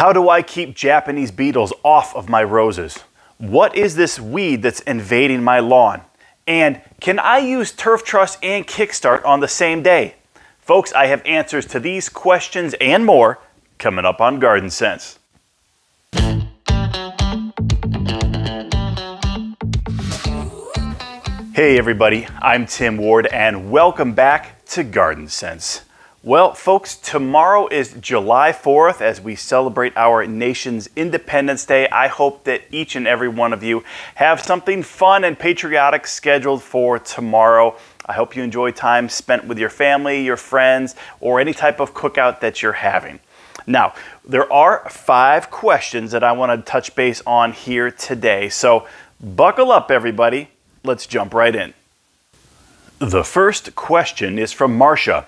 How do I keep Japanese beetles off of my roses? What is this weed that's invading my lawn? And can I use Turf Truss and Kickstart on the same day? Folks, I have answers to these questions and more coming up on Garden Sense. Hey everybody, I'm Tim Ward and welcome back to Garden Sense. Well, folks, tomorrow is July 4th as we celebrate our nation's Independence Day. I hope that each and every one of you have something fun and patriotic scheduled for tomorrow. I hope you enjoy time spent with your family, your friends, or any type of cookout that you're having. Now, there are 5 questions that I want to touch base on here today, so buckle up, everybody. Let's jump right in. The first question is from Marcia.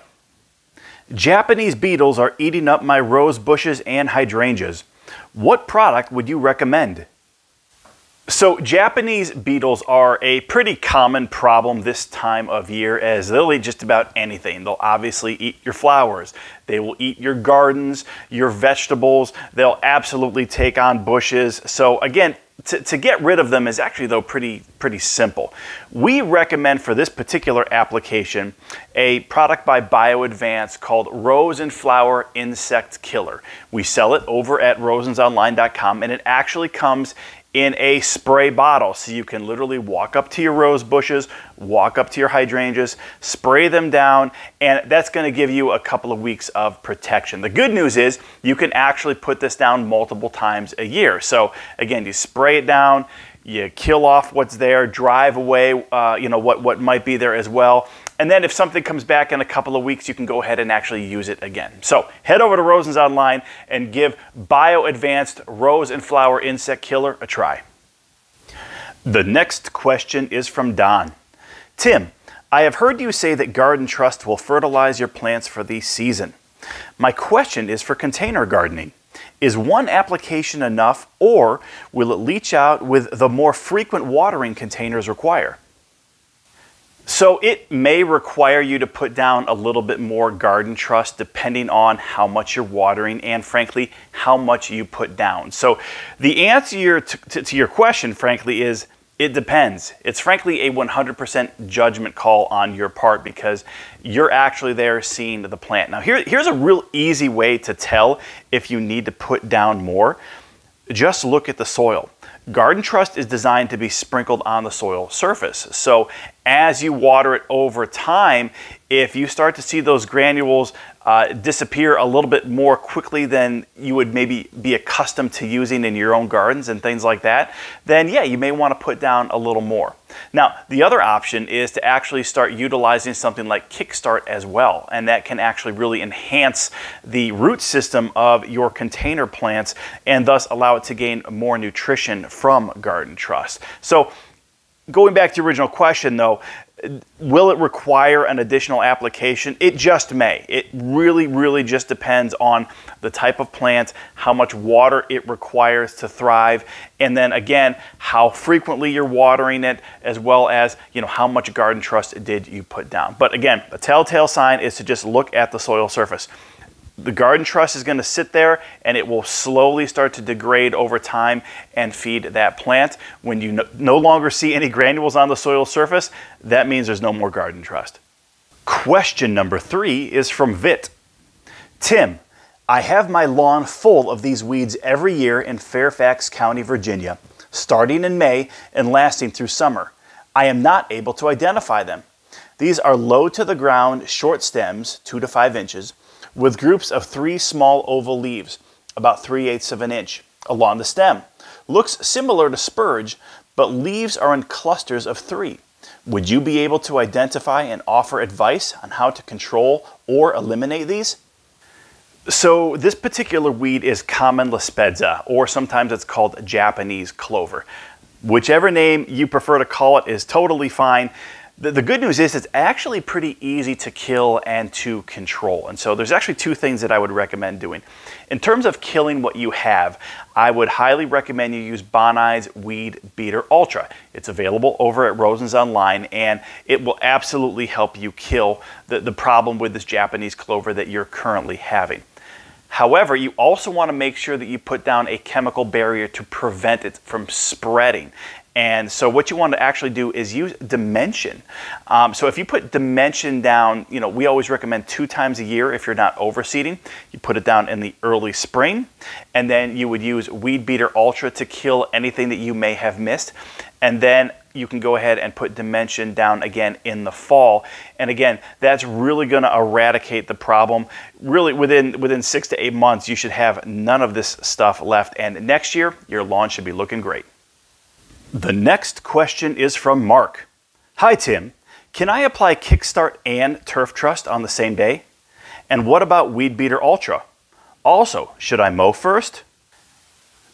Japanese beetles are eating up my rose bushes and hydrangeas. What product would you recommend? So Japanese beetles are a pretty common problem this time of year, as they'll eat just about anything. They'll obviously eat your flowers. They will eat your gardens, your vegetables. They'll absolutely take on bushes. So again, to get rid of them is actually, though, pretty simple. We recommend for this particular application a product by BioAdvance called Rose and Flower Insect Killer. We sell it over at rosensonline.com, and it actually comes in a spray bottle, so you can literally walk up to your rose bushes, walk up to your hydrangeas, spray them down, and that's going to give you a couple of weeks of protection. The good news is you can actually put this down multiple times a year. So again, you spray it down, you kill off what's there, drive away what might be there as well. And then if something comes back in a couple of weeks, you can go ahead and actually use it again. So head over to Rosens Online and give BioAdvanced Rose and Flower Insect Killer a try. The next question is from Don. Tim, I have heard you say that Garden Trust will fertilize your plants for the season. My question is for container gardening. Is one application enough, or will it leach out with the more frequent watering containers require? So it may require you to put down a little bit more Garden Trust depending on how much you're watering and, frankly, how much you put down. So the answer to your question, frankly, is it depends. It's frankly a 100% judgment call on your part because you're actually there seeing the plant. Now here's a real easy way to tell if you need to put down more. Just look at the soil. Garden Trust is designed to be sprinkled on the soil surface. So as you water it over time, if you start to see those granules disappear a little bit more quickly than you would maybe be accustomed to using in your own gardens and things like that, then yeah, you may want to put down a little more. Now, the other option is to actually start utilizing something like Kickstart as well, and that can actually really enhance the root system of your container plants and thus allow it to gain more nutrition from Garden Trust. So going back to the original question though, will it require an additional application? It just may. It really just depends on the type of plant, how much water it requires to thrive, and then again, how frequently you're watering it, as well as how much Garden Trust did you put down. But again, a telltale sign is to just look at the soil surface. The Garden Trust is going to sit there and it will slowly start to degrade over time and feed that plant. When you no longer see any granules on the soil surface, that means there's no more Garden Trust. Question number 3 is from Vit. Tim, I have my lawn full of these weeds every year in Fairfax County, Virginia, starting in May and lasting through summer. I am not able to identify them. These are low to the ground, short stems, 2 to 5 inches, with groups of 3 small oval leaves, about 3/8 of an inch, along the stem. Looks similar to spurge, but leaves are in clusters of 3. Would you be able to identify and offer advice on how to control or eliminate these? So this particular weed is common Lespedza, or sometimes it's called Japanese clover. Whichever name you prefer to call it is totally fine. The good news is it's actually pretty easy to kill and to control. And so there's actually 2 things that I would recommend doing. In terms of killing what you have, I would highly recommend you use Bonai's Weed Beater Ultra. It's available over at Rosens Online, and it will absolutely help you kill the problem with this Japanese clover that you're currently having. However, you also want to make sure that you put down a chemical barrier to prevent it from spreading. And so what you want to actually do is use dimension. So if you put dimension down, we always recommend 2 times a year if you're not overseeding. You put it down in the early spring, and then you would use Weed Beater Ultra to kill anything that you may have missed. And then you can go ahead and put dimension down again in the fall. And again, that's really going to eradicate the problem. Really, within 6 to 8 months, you should have none of this stuff left. And next year, your lawn should be looking great. The next question is from Mark. Hi, Tim. Can I apply Kickstart and Turf Trust on the same day? And what about Weed Beater Ultra? Also, should I mow first?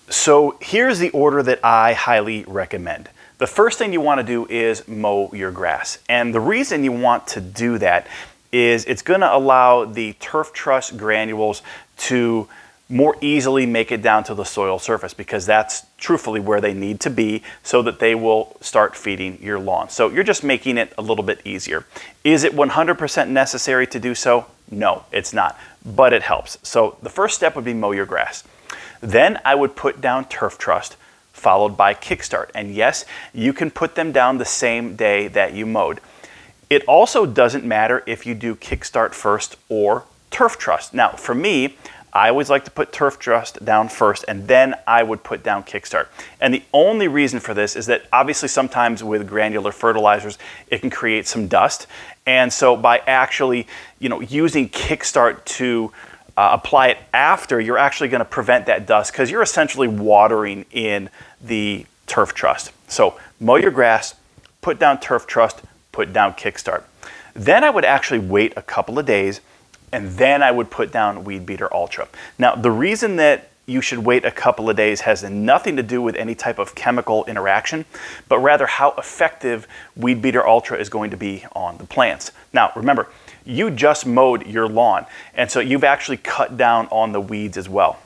So here's the order that I highly recommend. The first thing you want to do is mow your grass. And the reason you want to do that is it's going to allow the Turf Trust granules to more easily make it down to the soil surface, because that's truthfully where they need to be so that they will start feeding your lawn. So you're just making it a little bit easier. Is it 100% necessary to do so? No, it's not, but it helps. So the first step would be mow your grass. Then I would put down Turf Trust, followed by Kickstart. And yes, you can put them down the same day that you mowed. It also doesn't matter if you do Kickstart first or Turf Trust. Now, for me, I always like to put Turf Trust down first, and then I would put down Kickstart. And the only reason for this is that obviously sometimes with granular fertilizers, it can create some dust. And so by actually, using Kickstart to apply it after, you're actually going to prevent that dust, because you're essentially watering in the Turf Trust. So mow your grass, put down Turf Trust, put down Kickstart. Then I would actually wait a couple of days, and then I would put down Weed Beater Ultra. Now, the reason that you should wait a couple of days has nothing to do with any type of chemical interaction, but rather how effective Weed Beater Ultra is going to be on the plants. Now, remember, you just mowed your lawn, and so you've actually cut down on the weeds as well.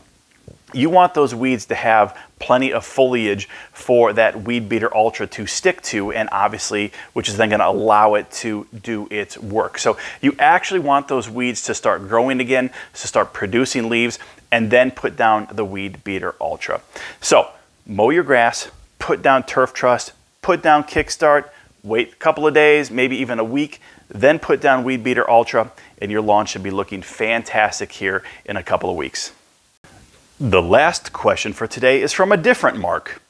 You want those weeds to have plenty of foliage for that Weed Beater Ultra to stick to, and obviously, which is then going to allow it to do its work. So you actually want those weeds to start growing again, to start producing leaves, and then put down the Weed Beater Ultra. So mow your grass, put down Turf Trust, put down Kickstart, wait a couple of days, maybe even a week, then put down Weed Beater Ultra, and your lawn should be looking fantastic here in a couple of weeks. The last question for today is from a different Mark.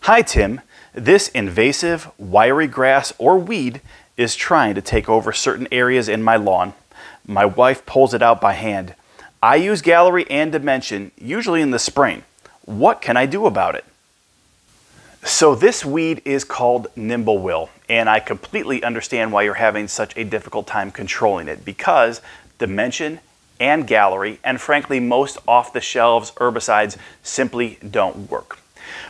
Hi, Tim. This invasive, wiry grass or weed is trying to take over certain areas in my lawn. My wife pulls it out by hand. I use Gallery and Dimension, usually in the spring. What can I do about it? So this weed is called Nimble Will, and I completely understand why you're having such a difficult time controlling it, because Dimension and Gallery, and frankly most off-the-shelves herbicides, simply don't work.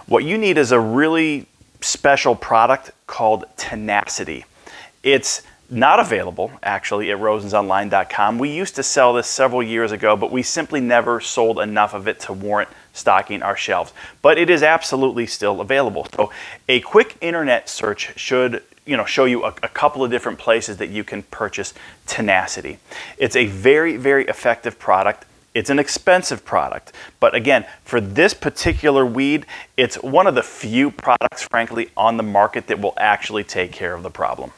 What you need is a really special product called Tenacity. It's not available actually at rosensonline.com. We used to sell this several years ago, but we simply never sold enough of it to warrant stocking our shelves. But it is absolutely still available. So a quick internet search should show you a couple of different places that you can purchase Tenacity. It's a very, very effective product. It's an expensive product, but again, for this particular weed, it's one of the few products, frankly, on the market that will actually take care of the problem.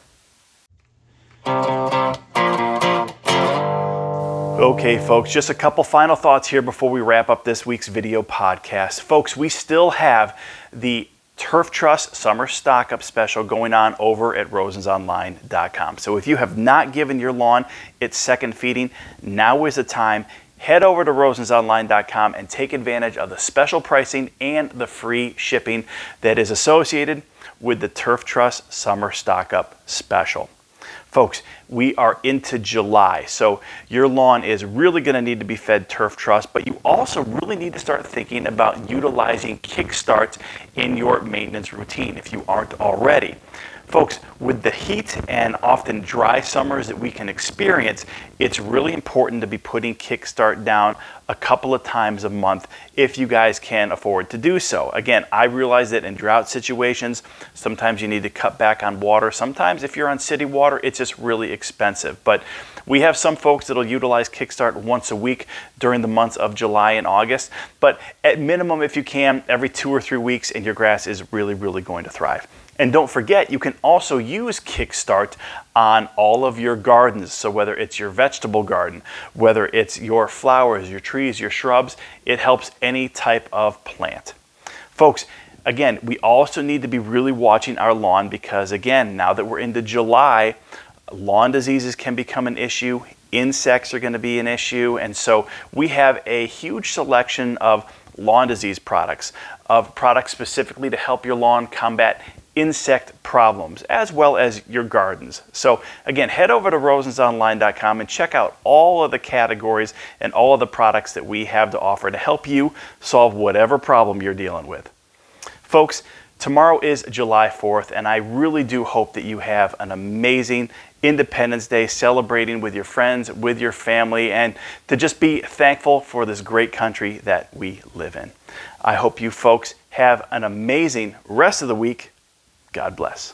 Okay, folks, just a couple final thoughts here before we wrap up this week's video podcast. Folks, we still have the Turf Trust Summer Stock Up Special going on over at rosensonline.com. So if you have not given your lawn its second feeding, now is the time. Head over to rosensonline.com and take advantage of the special pricing and the free shipping that is associated with the Turf Trust Summer Stock Up Special. Folks, we are into July, so your lawn is really going to need to be fed Turf Trust, but you also really need to start thinking about utilizing Kickstarts in your maintenance routine if you aren't already. Folks, with the heat and often dry summers that we can experience, it's really important to be putting Kickstart down a couple of times a month if you guys can afford to do so. Again, I realize that in drought situations, sometimes you need to cut back on water. Sometimes if you're on city water, it's just really expensive. But we have some folks that'll utilize Kickstart once a week during the months of July and August. But at minimum, if you can, every 2 or 3 weeks, and your grass is really, really going to thrive. And don't forget, you can also use Kickstart on all of your gardens. So whether it's your vegetable garden, whether it's your flowers, your trees, your shrubs, it helps any type of plant. Folks, again, we also need to be really watching our lawn because, again, now that we're into July, lawn diseases can become an issue. Insects are going to be an issue. And so we have a huge selection of lawn disease products, of products specifically to help your lawn combat insect problems, as well as your gardens. So again, head over to rosensonline.com and check out all of the categories and all of the products that we have to offer to help you solve whatever problem you're dealing with. Folks, tomorrow is July 4th, and I really do hope that you have an amazing Independence Day, celebrating with your friends, with your family, and to just be thankful for this great country that we live in. I hope you folks have an amazing rest of the week. God bless.